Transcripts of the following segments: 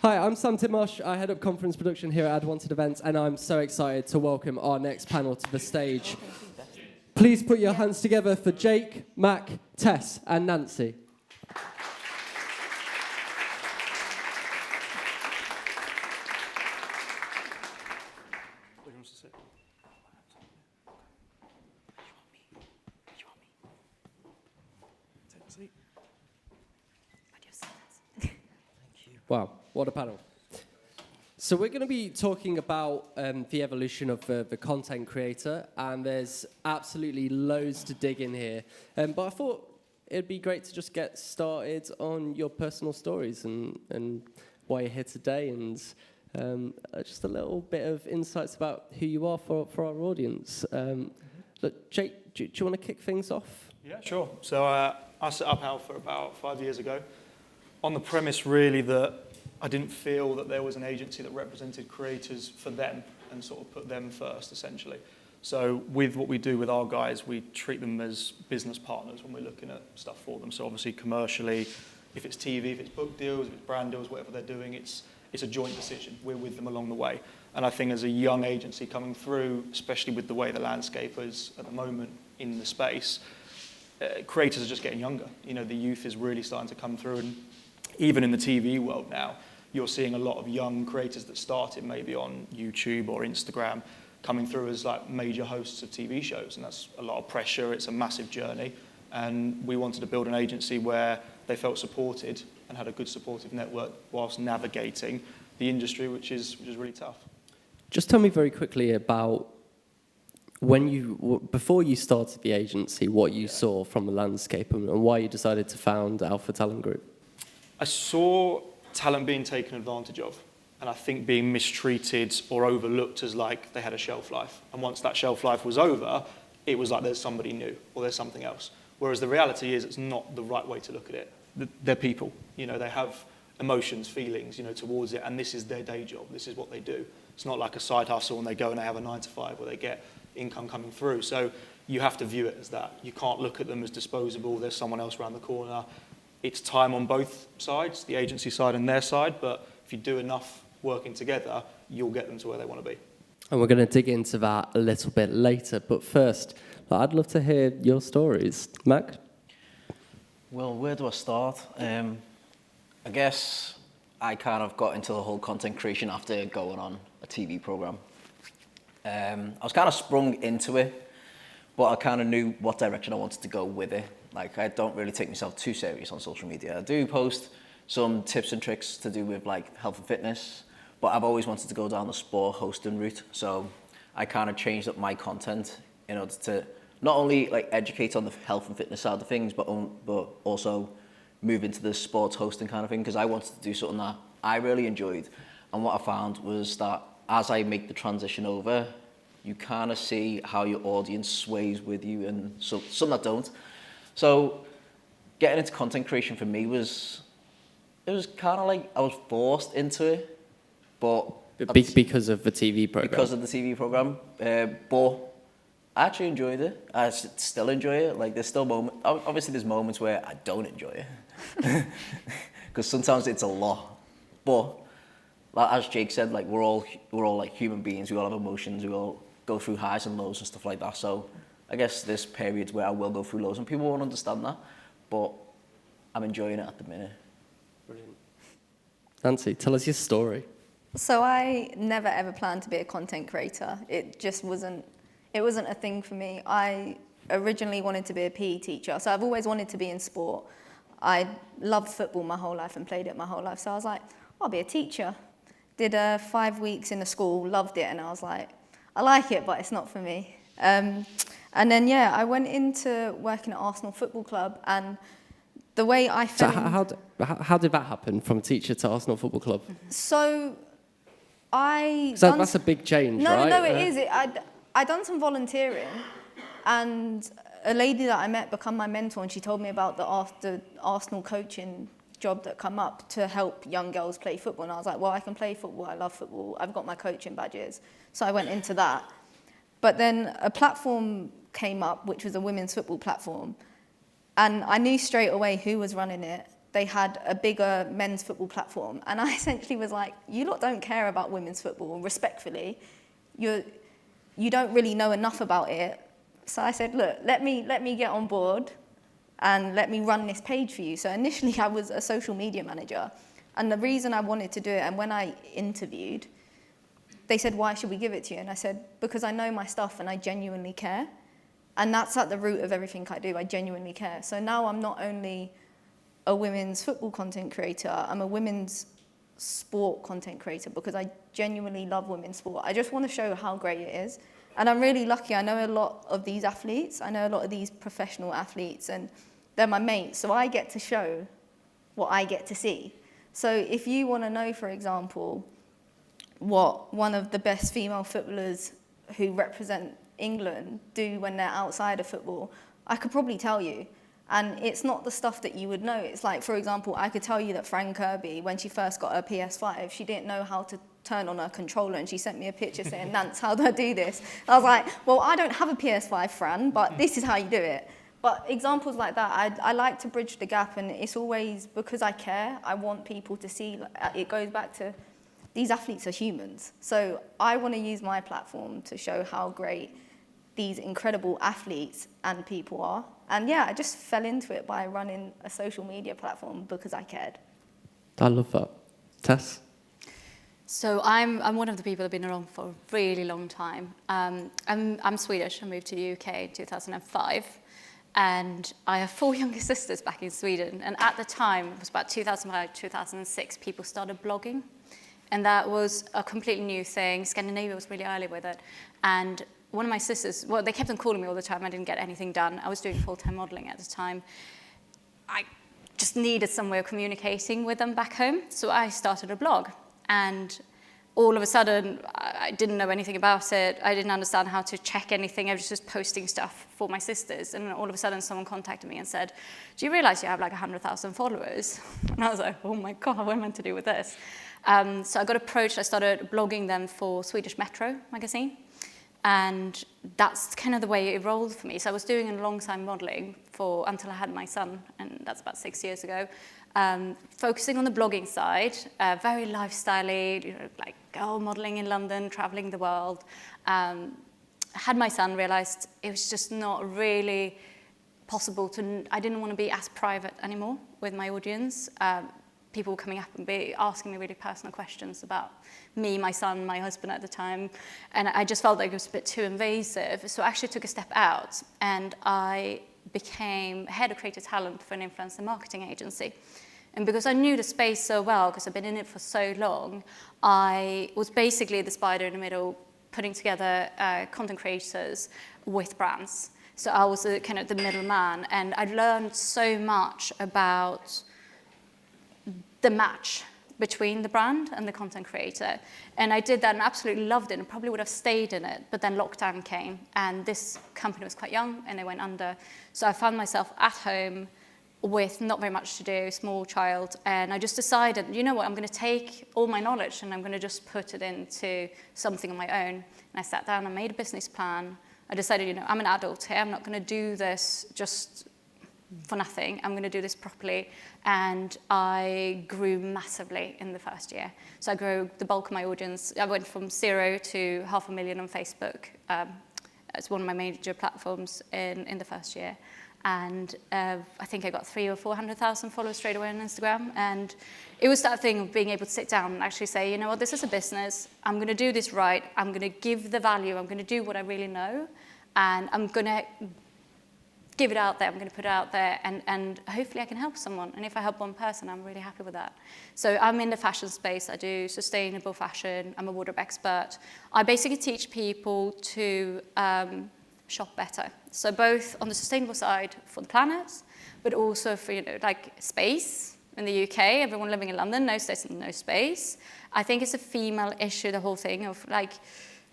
Hi, I'm Sam Tidmarsh. I head up conference production here at Adwanted Events, and I'm so excited to welcome our next panel to the stage. Please put your hands together for Jake, Mac, Tess, and Nancy. Wow, what a panel. So we're going to be talking about the evolution of the content creator, and there's absolutely loads to dig in here. But I thought it'd be great to just get started on your personal stories and why you're here today, and just a little bit of insights about who you are for our audience. Look, Jake, do you want to kick things off? Yeah, sure. So I set up Alpha about 5 years ago on the premise really that I didn't feel that there was an agency that represented creators for them and sort of put them first, essentially. So with what we do with our guys, we treat them as business partners when we're looking at stuff for them. So obviously commercially, if it's TV, if it's book deals, if it's brand deals, whatever they're doing, it's a joint decision. We're with them along the way. And I think as a young agency coming through, especially with the way the landscape is at the moment in the space, creators are just getting younger. You know, the youth is really starting to come through, and even in the TV world now, you're seeing a lot of young creators that started maybe on YouTube or Instagram coming through as like major hosts of TV shows, and that's a lot of pressure. It's a massive journey, and we wanted to build an agency where they felt supported and had a good supportive network whilst navigating the industry, which is really tough. Just tell me very quickly about before you started the agency, what you saw from the landscape and why you decided to found Alpha Talent Group. I saw talent being taken advantage of, and I think being mistreated or overlooked as like they had a shelf life. And once that shelf life was over, it was like there's somebody new or there's something else. Whereas the reality is it's not the right way to look at it. They're people, you know, they have emotions, feelings, you know, towards it, and this is their day job. This is what they do. It's not like a side hustle and they go and they have a 9 to 5 where they get income coming through. So you have to view it as that. You can't look at them as disposable. There's someone else around the corner. It's time on both sides, the agency side and their side, but if you do enough working together, you'll get them to where they want to be. And we're going to dig into that a little bit later, but first, I'd love to hear your stories. Mac? Well, where do I start? I guess I kind of got into the whole content creation after going on a TV program. I was kind of sprung into it, but I kind of knew what direction I wanted to go with it. Like, I don't really take myself too serious on social media. I do post some tips and tricks to do with like health and fitness, but I've always wanted to go down the sport hosting route. So I kind of changed up my content in order to not only like educate on the health and fitness side of things, but also move into the sports hosting kind of thing, because I wanted to do something that I really enjoyed. And what I found was that as I make the transition over, you kind of see how your audience sways with you, and some that don't. So getting into content creation for me was kind of like I was forced into it, but because of the TV program. Because of the TV program, but I actually enjoyed it. I still enjoy it. Like, there's still moments. Obviously, there's moments where I don't enjoy it, because sometimes it's a lot. But like, as Jake said, like we're all like human beings. We all have emotions. We all go through highs and lows and stuff like that. So I guess there's periods where I will go through lows and people won't understand that, but I'm enjoying it at the minute. Brilliant. Nancy, tell us your story. So I never ever planned to be a content creator. It just wasn't a thing for me. I originally wanted to be a PE teacher, so I've always wanted to be in sport. I loved football my whole life and played it my whole life, so I was like, I'll be a teacher. Did 5 weeks in a school, loved it, and I was like, I like it, but it's not for me. And then, I went into working at Arsenal Football Club, and the way I fell... So how did that happen, from teacher to Arsenal Football Club? So that's a big change, right? No, it is. I done some volunteering, and a lady that I met became my mentor, and she told me about the Arsenal coaching job that come up to help young girls play football. And I was like, well, I can play football. I love football. I've got my coaching badges. So I went into that. But then a platform came up, which was a women's football platform. And I knew straight away who was running it. they had a bigger men's football platform. And I essentially was like, you lot don't care about women's football, respectfully. You don't really know enough about it. So I said, look, let me get on board and let me run this page for you. So initially I was a social media manager. And the reason I wanted to do it, and when I interviewed, they said, why should we give it to you? And I said, because I know my stuff and I genuinely care. And that's at the root of everything I do. I genuinely care. So now I'm not only a women's football content creator, I'm a women's sport content creator because I genuinely love women's sport. I just want to show how great it is. And I'm really lucky. I know a lot of these athletes. I know a lot of these professional athletes, and they're my mates. So I get to show what I get to see. So if you want to know, for example, what one of the best female footballers who represent England do when they're outside of football, I could probably tell you. And it's not the stuff that you would know. It's like, for example, I could tell you that Fran Kirby, when she first got her PS5, she didn't know how to turn on her controller, and she sent me a picture saying, Nance, how do I do this? I was like, well, I don't have a PS5, Fran, but this is how you do it. But examples like that, I like to bridge the gap, and it's always because I care. I want people to see, it goes back to, these athletes are humans. So I want to use my platform to show how great these incredible athletes and people are. And yeah, I just fell into it by running a social media platform because I cared. I love that. Tess? So I'm one of the people that have been around for a really long time. I'm Swedish. I moved to the UK in 2005. And I have 4 younger sisters back in Sweden. And at the time, it was about 2005, 2006, people started blogging. And that was a completely new thing. Scandinavia was really early with it. And one of my sisters, well, they kept on calling me all the time. I didn't get anything done. I was doing full-time modeling at the time. I just needed some way of communicating with them back home. So I started a blog. And all of a sudden, I didn't know anything about it. I didn't understand how to check anything. I was just posting stuff for my sisters. And all of a sudden, someone contacted me and said, do you realize you have like 100,000 followers? And I was like, oh my God, what am I meant to do with this? So I got approached. I started blogging them for Swedish Metro magazine. And that's kind of the way it rolled for me. So I was doing a long time modeling until I had my son, and that's about 6 years ago. Focusing on the blogging side, very lifestyle-y, like girl modeling in London, traveling the world. Had my son, realized it was just not really possible I didn't want to be as private anymore with my audience. People were coming up and asking me really personal questions about me, my son, my husband at the time. And I just felt like it was a bit too invasive. So I actually took a step out, and I became head of creative talent for an influencer marketing agency. And because I knew the space so well, because I've been in it for so long, I was basically the spider in the middle, putting together content creators with brands. So I was kind of the middleman, and I learned so much about the match between the brand and the content creator. And I did that and absolutely loved it and probably would have stayed in it. But then lockdown came, and this company was quite young and they went under. So I found myself at home with not very much to do, small child. And I just decided, you know what, I'm going to take all my knowledge and I'm going to just put it into something on my own. And I sat down and made a business plan. I decided, you know, I'm an adult here. I'm not going to do this just for nothing. I'm going to do this properly. And I grew massively in the first year. So I grew the bulk of my audience. I went from 0 to 500,000 on Facebook. It's one of my major platforms in the first year. And I think I got 300,000 or 400,000 followers straight away on Instagram. And it was that thing of being able to sit down and actually say, you know what, this is a business. I'm going to do this right. I'm going to give the value. I'm going to do what I really know. And I'm going to give it out there, I'm going to put it out there, and hopefully I can help someone. And if I help one person, I'm really happy with that. So I'm in the fashion space. I do sustainable fashion. I'm a wardrobe expert. I basically teach people to shop better. So both on the sustainable side for the planet, but also for, you know, like space. In the UK, everyone living in London knows there's no space. I think it's a female issue, the whole thing of like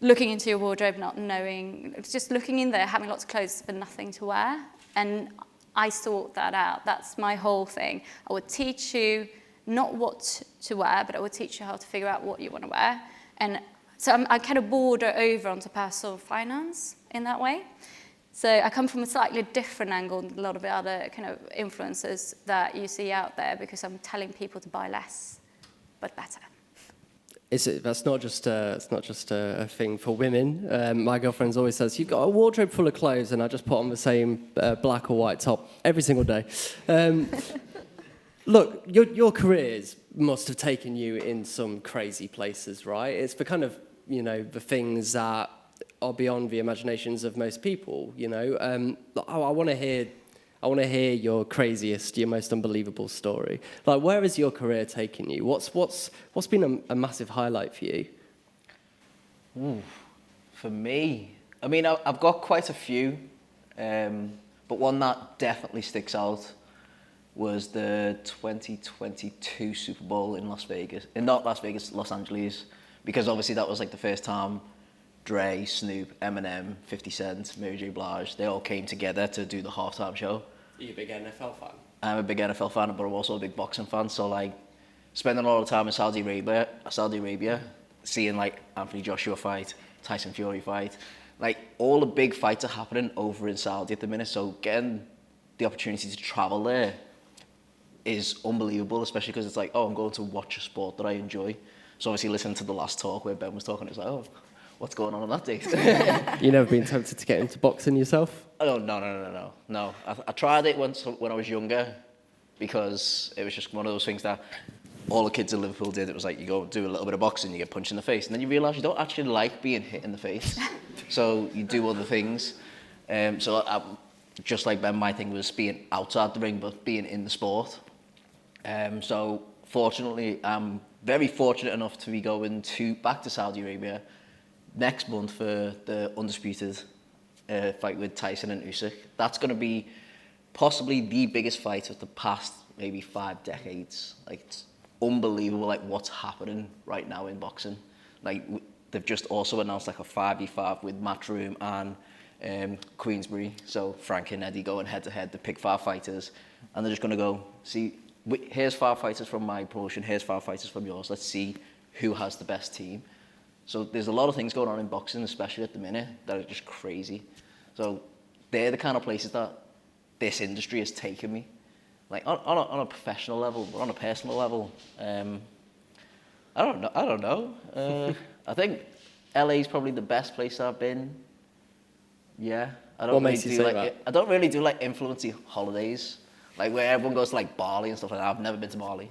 looking into your wardrobe, not knowing, just looking in there, having lots of clothes, but nothing to wear. And I sort that out. That's my whole thing. I would teach you not what to wear, but I would teach you how to figure out what you want to wear. And so I kind of border over onto personal finance in that way. So I come from a slightly different angle than a lot of the other kind of influencers that you see out there, because I'm telling people to buy less, but better. That's not just a thing for women. My girlfriend always says, you've got a wardrobe full of clothes, and I just put on the same black or white top every single day. Look, your careers must have taken you in some crazy places, right? It's the kind of, the things that are beyond the imaginations of most people, I want to hear your craziest, your most unbelievable story. Like, where has your career taken you? What's been a massive highlight for you? Ooh, for me, I mean, I've got quite a few, but one that definitely sticks out was the 2022 Super Bowl in Los Angeles, because obviously that was like the first time Dre, Snoop, Eminem, 50 Cent, Mary J. Blige, they all came together to do the halftime show. Are you a big NFL fan? I'm a big NFL fan, but I'm also a big boxing fan. So like, spending a lot of time in Saudi Arabia, seeing like Anthony Joshua fight, Tyson Fury fight, like all the big fights are happening over in Saudi at the minute. So getting the opportunity to travel there is unbelievable, especially because it's like, oh, I'm going to watch a sport that I enjoy. So obviously listening to the last talk where Ben was talking, it's like, oh, what's going on that day? You never been tempted to get into boxing yourself? Oh, no. I tried it once when I was younger, because it was just one of those things that all the kids in Liverpool did. It was like, you go do a little bit of boxing, you get punched in the face, and then you realise you don't actually like being hit in the face. So you do other things. Just like Ben, my thing was being outside the ring, but being in the sport. So fortunately, I'm very fortunate enough to be going back to Saudi Arabia next month for the undisputed fight with Tyson and Usyk. That's going to be possibly the biggest fight of the past maybe 5 decades. Like, it's unbelievable, like what's happening right now in boxing. Like, they've just also announced like a 5v5 with Matchroom and Queensbury. So Frank and Eddie going head to head, the pick 5 fighters, and they're just going to go, see, here's 5 fighters from my promotion, here's 5 fighters from yours. Let's see who has the best team. So there's a lot of things going on in boxing, especially at the minute, that are just crazy. So they're the kind of places that this industry has taken me. Like on a professional level, but on a personal level, I don't know. I think LA is probably the best place I've been. Yeah. What makes you say that? I don't really do like influency holidays, like where everyone goes to like Bali and stuff like that. I've never been to Bali.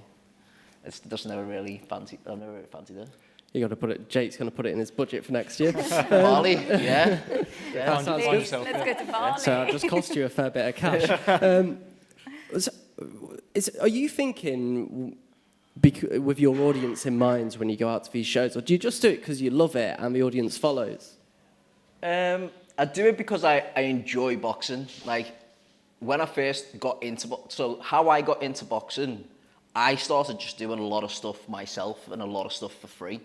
It's just never really fancied it. You got to put it. Jake's going to put it in his budget for next year. Bali, yeah. That sounds good. Let's go to Bali. So it just cost you a fair bit of cash. Are you thinking with your audience in mind when you go out to these shows, or do you just do it because you love it and the audience follows? I do it because I enjoy boxing. Like, when I first got into so how I got into boxing, I started just doing a lot of stuff myself and a lot of stuff for free.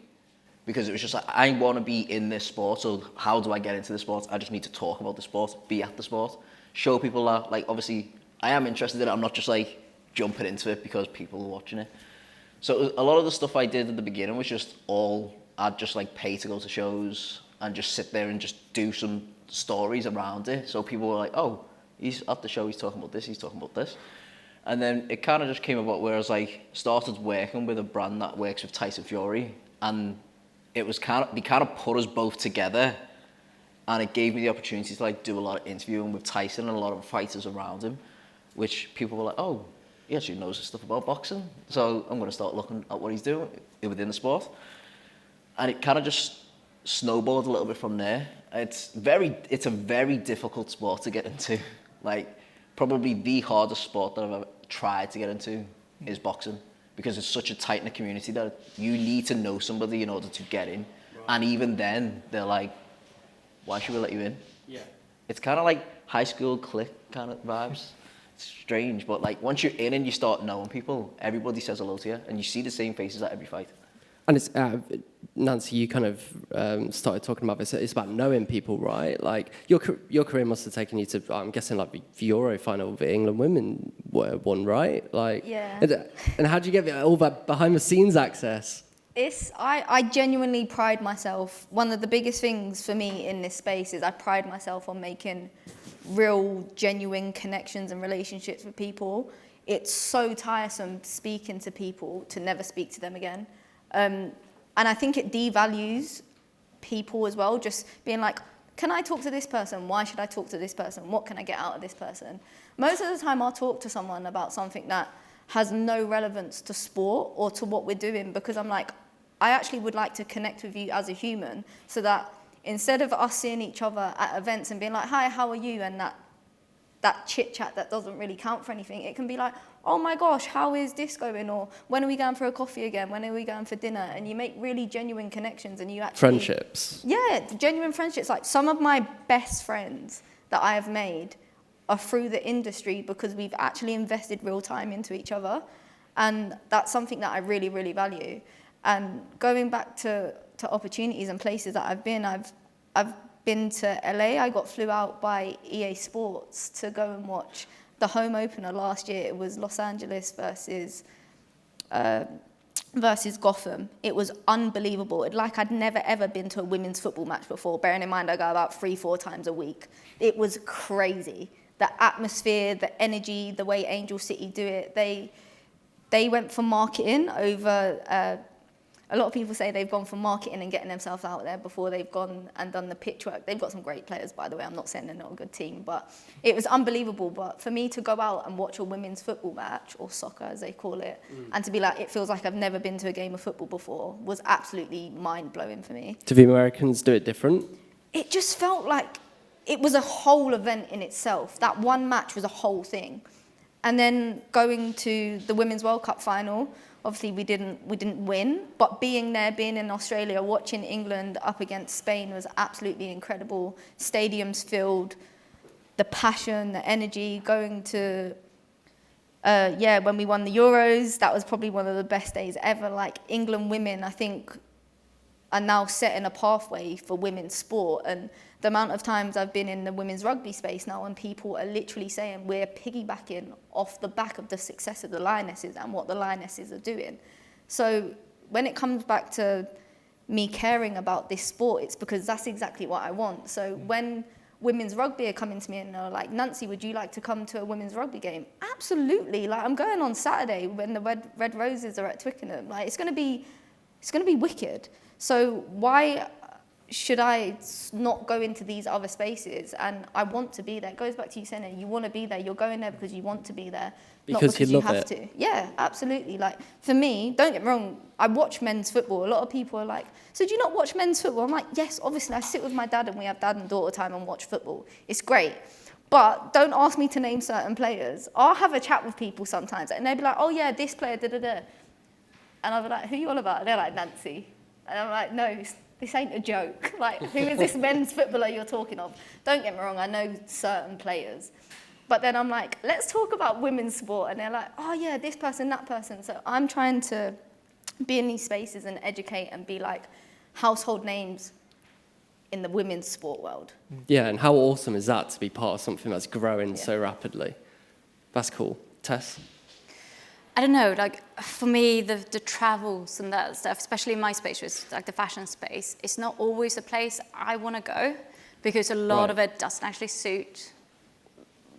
Because it was just like, I want to be in this sport, so how do I get into the sport? I just need to talk about the sport, be at the sport, show people that, like, obviously, I am interested in it. I'm not just, like, jumping into it because people are watching it. So a lot of the stuff I did at the beginning was just I'd just, like, pay to go to shows and just sit there and just do some stories around it. So people were like, oh, he's at the show, he's talking about this, he's talking about this. And then it kind of just came about where I was, like, started working with a brand that works with Tyson Fury, and it was they kind of put us both together, and it gave me the opportunity to like do a lot of interviewing with Tyson and a lot of fighters around him, which people were like, oh, he actually knows stuff about boxing, so I'm going to start looking at what he's doing within the sport. And it kind of just snowballed a little bit from there. It's a very difficult sport to get into. Like, probably the hardest sport that I've ever tried to get into is boxing. Because it's such a tight-knit community that you need to know somebody in order to get in. Right. And even then, they're like, why should we let you in? Yeah. It's kind of like high school clique kind of vibes. It's strange, but like once you're in and you start knowing people, everybody says hello to you, and you see the same faces at every fight. And it's, Nancy, you kind of started talking about this. It's about knowing people, right? Like, your career must have taken you to, I'm guessing, like the Euro final the England women won, right? Like, yeah. And how do you get all that behind-the-scenes access? I genuinely pride myself. One of the biggest things for me in this space is I pride myself on making real, genuine connections and relationships with people. It's so tiresome speaking to people to never speak to them again. And I think it devalues people as well, just being like, can I talk to this person? Why should I talk to this person? What can I get out of this person? Most of the time I'll talk to someone about something that has no relevance to sport or to what we're doing, because I'm like, I actually would like to connect with you as a human, so that instead of us seeing each other at events and being like, hi, how are you? And that chit chat that doesn't really count for anything, it can be like, oh my gosh, how is this going? Or when are we going for a coffee again? When are we going for dinner? And you make really genuine connections, and you actually... Friendships. Yeah, genuine friendships. Like, some of my best friends that I have made are through the industry, because we've actually invested real time into each other. And that's something that I really, really value. And going back to opportunities and places that I've been been to LA. I got flew out by EA Sports to go and watch the home opener last year. It was Los Angeles versus Gotham. It was unbelievable. I'd never ever been to a women's football match before, bearing in mind I go about 3-4 times a week. It was crazy. The atmosphere, the energy, the way Angel City do it. They went for marketing over... a lot of people say they've gone for marketing and getting themselves out there before they've gone and done the pitch work. They've got some great players, by the way. I'm not saying they're not a good team, but it was unbelievable. But for me to go out and watch a women's football match, or soccer as they call it, and to be like, it feels like I've never been to a game of football before, was absolutely mind-blowing for me. Do the Americans do it different? It just felt like it was a whole event in itself. That one match was a whole thing. And then going to the Women's World Cup final, obviously we didn't win, but being there, being in Australia, watching England up against Spain was absolutely incredible. Stadiums filled, the passion, the energy, going to, when we won the Euros, that was probably one of the best days ever. Like, England women, I think, are now setting a pathway for women's sport. And the amount of times I've been in the women's rugby space now, and people are literally saying we're piggybacking off the back of the success of the Lionesses and what the Lionesses are doing. So when it comes back to me caring about this sport, it's because that's exactly what I want. So when women's rugby are coming to me and they're like, Nancy, would you like to come to a women's rugby game? Absolutely. Like, I'm going on Saturday when the Red Roses are at Twickenham. Like, it's going to be wicked. So why should I not go into these other spaces? And I want to be there. It goes back to you saying it. You want to be there. You're going there because you want to be there, not because you have to. Yeah, absolutely. Like, for me, don't get me wrong, I watch men's football. A lot of people are like, so do you not watch men's football? I'm like, yes, obviously. I sit with my dad and we have dad and daughter time and watch football. It's great. But don't ask me to name certain players. I'll have a chat with people sometimes and they'll be like, oh yeah, this player, da-da-da. And I'll be like, who are you all about? And they're like, Nancy. And I'm like, no, this ain't a joke. Like, who is this men's footballer you're talking of? Don't get me wrong, I know certain players. But then I'm like, let's talk about women's sport. And they're like, oh yeah, this person, that person. So I'm trying to be in these spaces and educate and be like household names in the women's sport world. Yeah, and how awesome is that to be part of something that's growing so rapidly? That's cool. Tess? I don't know, like, for me, the travels and that stuff, especially in my space, which is like the fashion space, it's not always a place I want to go, because a lot of it doesn't actually suit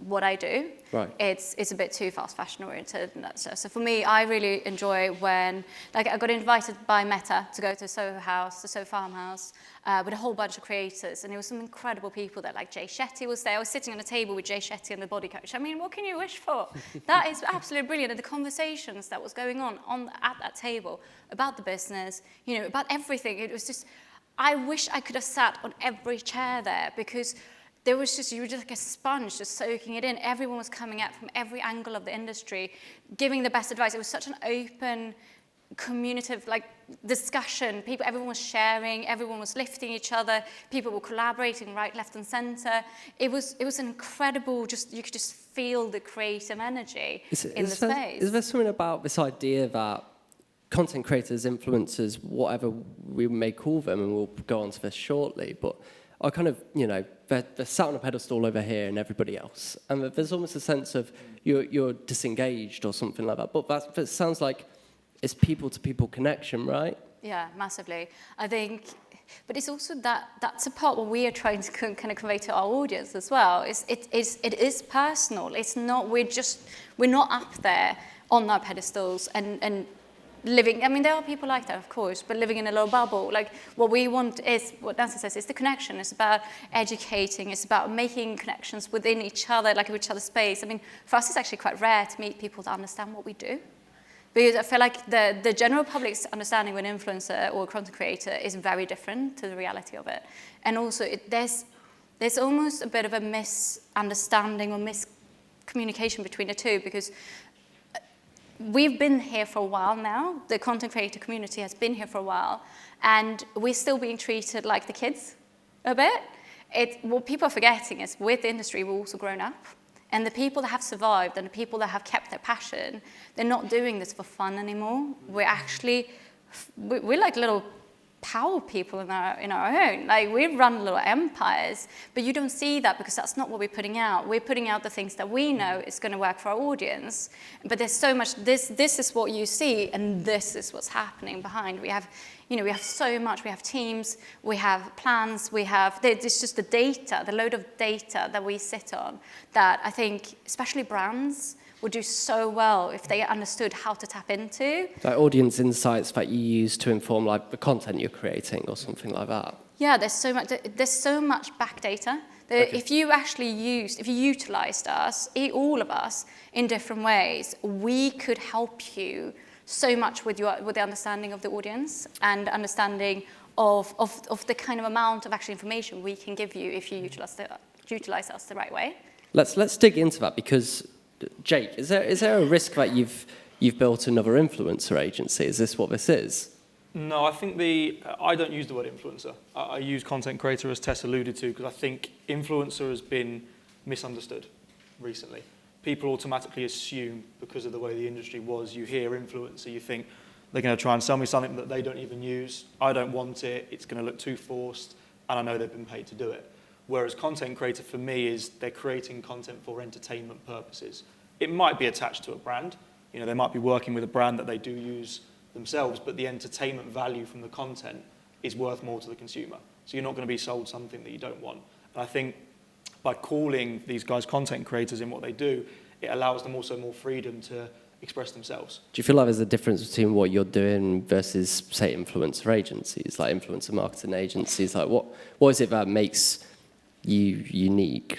what I do. Right. It's a bit too fast fashion oriented and that stuff. So for me, I really enjoy when, like, I got invited by Meta to go to Soho House, the Soho Farmhouse, with a whole bunch of creators, and there was some incredible people there. Like Jay Shetty was there. I was sitting on a table with Jay Shetty and the body coach. I mean, what can you wish for? That is absolutely brilliant. And the conversations that was going on at that table about the business, you know, about everything. It was just, I wish I could have sat on every chair there, because there was just, you were just like a sponge, just soaking it in. Everyone was coming out from every angle of the industry, giving the best advice. It was such an open, communicative, like, discussion. Everyone was sharing, everyone was lifting each other, people were collaborating right, left, and center. It was an incredible, just, you could just feel the creative energy in the space. Is there something about this idea that content creators, influencers, whatever we may call them, and we'll go on to this shortly, but are kind of, you know, they're sat on a pedestal over here and everybody else. And there's almost a sense of you're disengaged or something like that. But that sounds like it's people-to-people connection, right? Yeah, massively. I think But it's also that's a part what we are trying to kind of convey to our audience as well. It is personal. It's not, we're not up there on our pedestals and living, I mean, there are people like that, of course, but living in a little bubble. Like, what we want is, what Nancy says, is the connection. It's about educating. It's about making connections within each other, like each other's space. I mean, for us, it's actually quite rare to meet people that understand what we do. Because I feel like the general public's understanding of an influencer or a content creator is very different to the reality of it. And also, there's almost a bit of a misunderstanding or miscommunication between the two, because we've been here for a while now. The content creator community has been here for a while, and we're still being treated like the kids a bit. What people are forgetting is with the industry, we've also grown up. And the people that have survived and the people that have kept their passion, they're not doing this for fun anymore. We're like little power people in our own. Like, we run little empires, but you don't see that because that's not what we're putting out. We're putting out the things that we know is going to work for our audience. But there's so much, this is what you see, and this is what's happening behind. We have so much, we have teams, we have plans, it's just the data, the load of data that we sit on that I think, especially brands, would do so well if they understood how to tap into. Like audience insights that you use to inform like the content you're creating or something like that. Yeah, there's so much back data. Okay. If you utilized us, all of us, in different ways, we could help you so much with the understanding of the audience and understanding of the kind of amount of actual information we can give you if you utilize us the right way. Let's dig into that, because Jake, is there a risk that you've built another influencer agency? Is this what this is? No, I think I don't use the word influencer. I use content creator, as Tess alluded to, because I think influencer has been misunderstood recently. People automatically assume, because of the way the industry was, you hear influencer, you think they're going to try and sell me something that they don't even use. I don't want it. It's going to look too forced, and I know they've been paid to do it. Whereas content creator for me is they're creating content for entertainment purposes. It might be attached to a brand. You know, they might be working with a brand that they do use themselves, but the entertainment value from the content is worth more to the consumer. So you're not going to be sold something that you don't want. And I think by calling these guys content creators in what they do, it allows them also more freedom to express themselves. Do you feel like there's a difference between what you're doing versus, say, influencer agencies, like influencer marketing agencies? Like, what is it that makes you unique?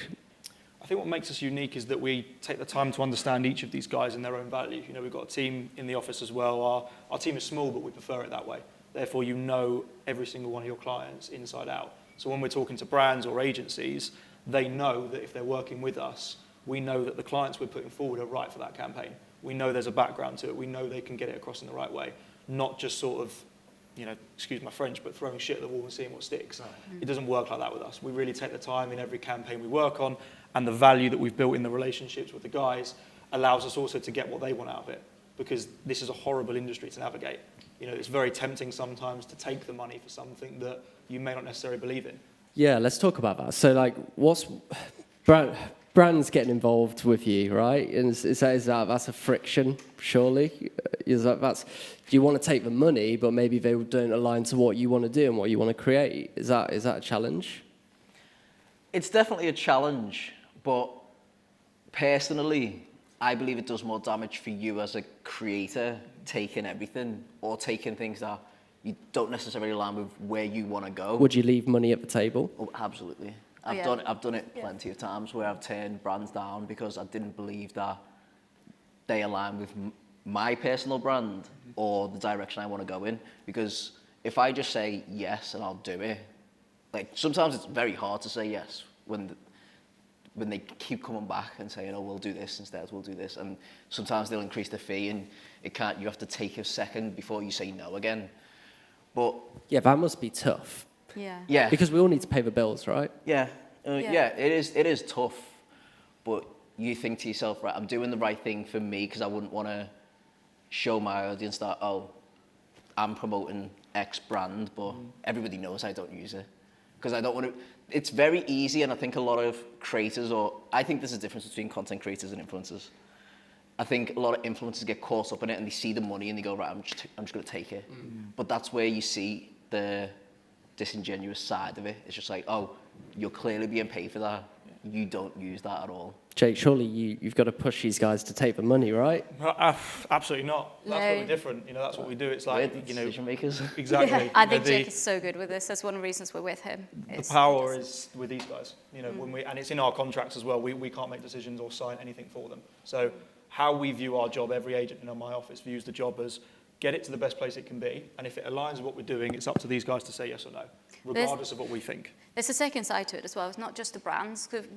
I think what makes us unique is that we take the time to understand each of these guys and their own value. You know, we've got a team in the office as well. Our team is small, but we prefer it that way. Therefore, you know every single one of your clients inside out. So when we're talking to brands or agencies, they know that if they're working with us, we know that the clients we're putting forward are right for that campaign. We know there's a background to it. We know they can get it across in the right way, not just sort of, you know, excuse my French, but throwing shit at the wall and seeing what sticks. It doesn't work like that with us. We really take the time in every campaign we work on, and the value that we've built in the relationships with the guys allows us also to get what they want out of it, because this is a horrible industry to navigate. You know, it's very tempting sometimes to take the money for something that you may not necessarily believe in. Yeah, let's talk about that. So, like, what's brands getting involved with you, right? And is that's a friction, surely? Do you want to take the money, but maybe they don't align to what you want to do and what you want to create? Is that a challenge? It's definitely a challenge, but personally, I believe it does more damage for you as a creator, taking everything or taking things that you don't necessarily align with where you want to go. Would you leave money at the table? Oh, absolutely. Oh, yeah. I've done it plenty of times where I've turned brands down because I didn't believe that they align with my personal brand or the direction I want to go in. Because if I just say yes and I'll do it, like sometimes it's very hard to say yes when they keep coming back and saying, oh, we'll do this instead, we'll do this. And sometimes they'll increase the fee and you have to take a second before you say no again. But yeah, that must be tough. Yeah. Because we all need to pay the bills, right? Yeah. It is tough. But you think to yourself, right, I'm doing the right thing for me because I wouldn't want to show my audience that, oh, I'm promoting X brand, but everybody knows I don't use it. Because I don't want to. It's very easy, and I think a lot of creators, I think there's a difference between content creators and influencers. I think a lot of influencers get caught up in it and they see the money and they go, right, I'm just going to take it. But that's where you see the disingenuous side of it. It's just like, oh, you're clearly being paid for that. You don't use that at all. Jake, surely you've got to push these guys to take the money, right? Absolutely not. That's No. really different. That's what we do. It's like, We're the decision makers. exactly. I think Jake is so good with this. That's one of the reasons we're with him. The power is with these guys. And it's in our contracts as well. We can't make decisions or sign anything for them. So how we view our job, every agent in my office views the job as get it to the best place it can be. And if it aligns with what we're doing, it's up to these guys to say yes or no, regardless of what we think. There's a second side to it as well. It's not just the brands. 'Cause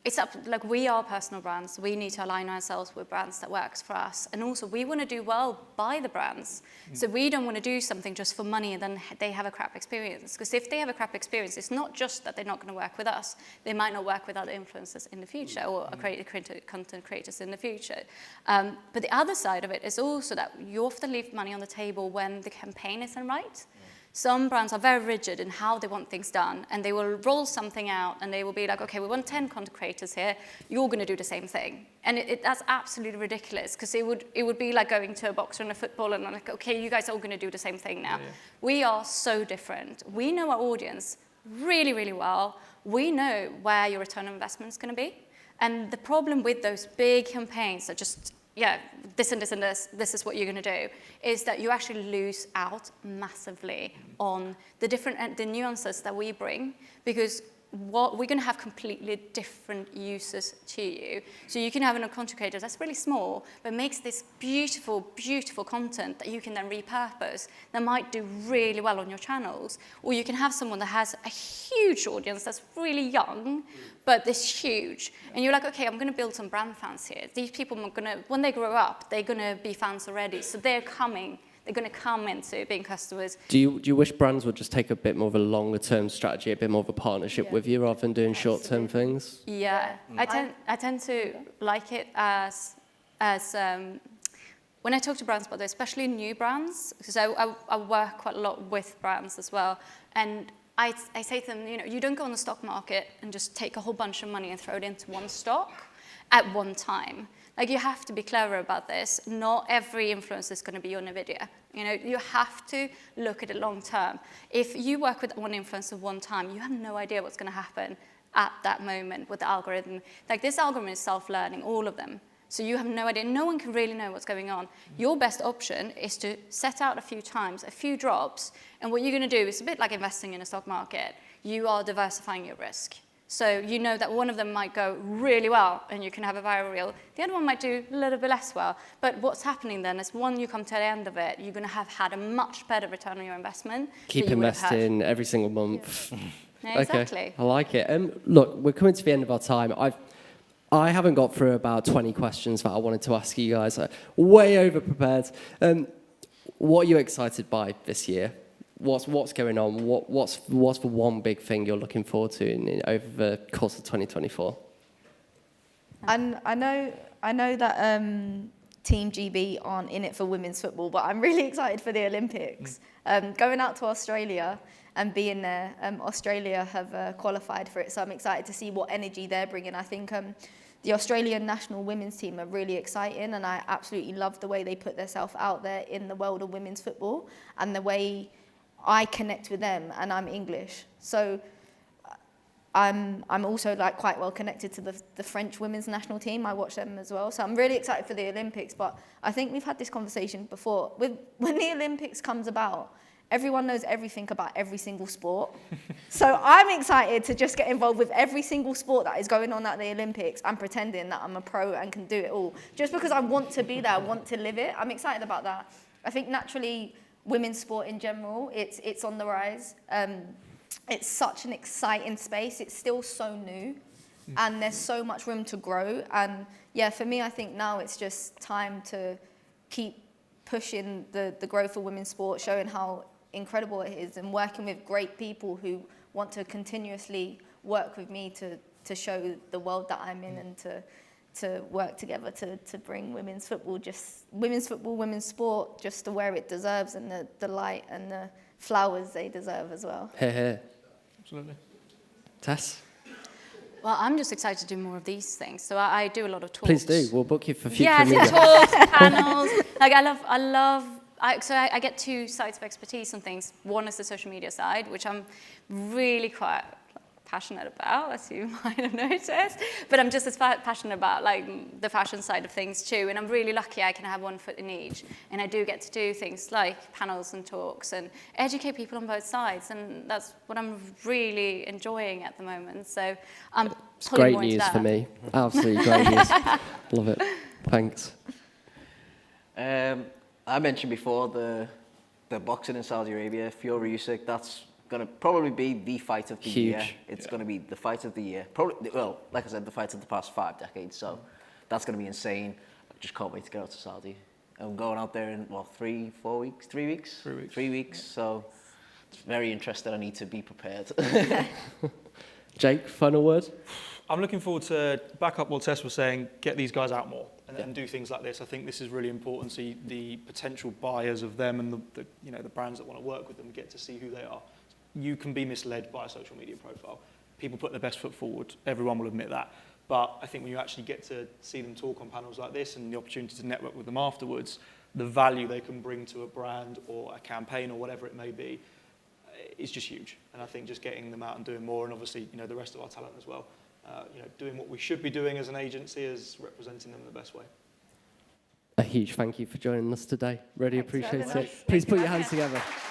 it's up, like we are personal brands. We need to align ourselves with brands that works for us. And also we want to do well by the brands. So we don't want to do something just for money and then they have a crap experience. Because if they have a crap experience, it's not just that they're not going to work with us. They might not work with other influencers in the future or content creators in the future. But the other side of it is also that you often leave money on the table when the campaign isn't right. Some brands are very rigid in how they want things done, and they will roll something out, and they will be like, okay, we want 10 content creators here, you're going to do the same thing. And that's absolutely ridiculous, because it would be like going to a boxer and a footballer, and I'm like, okay, you guys are all going to do the same thing now. Yeah. We are so different. We know our audience really, really well. We know where your return on investment is going to be. And the problem with those big campaigns that just, this and this and this is what you're going to do, is that you actually lose out massively on the nuances that we bring, because we're going to have completely different uses to you. So you can have a content creator that's really small, but makes this beautiful, beautiful content that you can then repurpose that might do really well on your channels. Or you can have someone that has a huge audience that's really young, but this huge. And you're like, okay, I'm going to build some brand fans here. These people are going to, when they grow up, they're going to be fans already. So they're going to come into being customers. Do you wish brands would just take a bit more of a longer term strategy, a bit more of a partnership with you rather than doing short term things? Yeah, I tend to like it as when I talk to brands, by the way, especially new brands, because I work quite a lot with brands as well, and I say to them, you don't go on the stock market and just take a whole bunch of money and throw it into one stock at one time. Like, you have to be clever about this. Not every influencer is going to be on a video. You have to look at it long term. If you work with one influencer one time, you have no idea what's going to happen at that moment with the algorithm. Like, this algorithm is self-learning, all of them. So you have no idea. No one can really know what's going on. Your best option is to set out a few times, a few drops, and what you're going to do is a bit like investing in a stock market. You are diversifying your risk. So you know that one of them might go really well and you can have a viral reel. The other one might do a little bit less well. But what's happening then is when you come to the end of it, you're going to have had a much better return on your investment. Keep investing every single month. Yeah, exactly. Okay, I like it. Look, we're coming to the end of our time. I haven't got through about 20 questions that I wanted to ask you guys. Way over prepared. What are you excited by this year? What's going on? What's the one big thing you're looking forward to over the course of 2024? And I know that Team GB aren't in it for women's football, but I'm really excited for the Olympics. Going out to Australia and being there, Australia have qualified for it, so I'm excited to see what energy they're bringing. I think the Australian national women's team are really exciting, and I absolutely love the way they put themselves out there in the world of women's football and the way I connect with them, and I'm English. So I'm also quite well connected to the French women's national team. I watch them as well. So I'm really excited for the Olympics, but I think we've had this conversation before. When the Olympics comes about, everyone knows everything about every single sport. So I'm excited to just get involved with every single sport that is going on at the Olympics and pretending that I'm a pro and can do it all. Just because I want to be there, I want to live it. I'm excited about that. I think naturally, women's sport in general, it's on the rise. It's such an exciting space. It's still so new, and there's so much room to grow. And yeah, for me, I think now it's just time to keep pushing the growth of women's sport, showing how incredible it is, and working with great people who want to continuously work with me to show the world that I'm in, and to work together to bring women's sport just to where it deserves, and the light and the flowers they deserve as well. Absolutely. Tess? Well, I'm just excited to do more of these things. So I do a lot of talks. Please do. We'll book you for future media. Talks, panels. I I get two sides of expertise on things. One is the social media side, which I'm really quite passionate about, as you might have noticed. But I'm just as passionate about like the fashion side of things too. And I'm really lucky I can have one foot in each. And I do get to do things like panels and talks and educate people on both sides. And that's what I'm really enjoying at the moment. So I'm It's pulling great more into news that. for me. Absolutely great news. Love it. Thanks. I mentioned before the boxing in Saudi Arabia, Fury Usyk, that's going to probably be the fight of the Huge. year. It's going to be the fight of the year. Probably, well, like I said, the fight of the past 5 decades. So that's going to be insane. I just can't wait to get out to Saudi. I'm going out there in, 3 weeks? 3 weeks? 3 weeks. 3 weeks. So it's very interesting. I need to be prepared. Jake, final word? I'm looking forward to back up what Tess was saying, get these guys out more and do things like this. I think this is really important. See the potential buyers of them and the brands that want to work with them get to see who they are. You can be misled by a social media profile. People put their best foot forward. Everyone will admit that. But I think when you actually get to see them talk on panels like this and the opportunity to network with them afterwards, the value they can bring to a brand or a campaign or whatever it may be is just huge. And I think just getting them out and doing more, and obviously the rest of our talent as well, doing what we should be doing as an agency is representing them in the best way. A huge thank you for joining us today. Really Thanks for appreciate having it. us. Please Thank put you your for hands having us. together.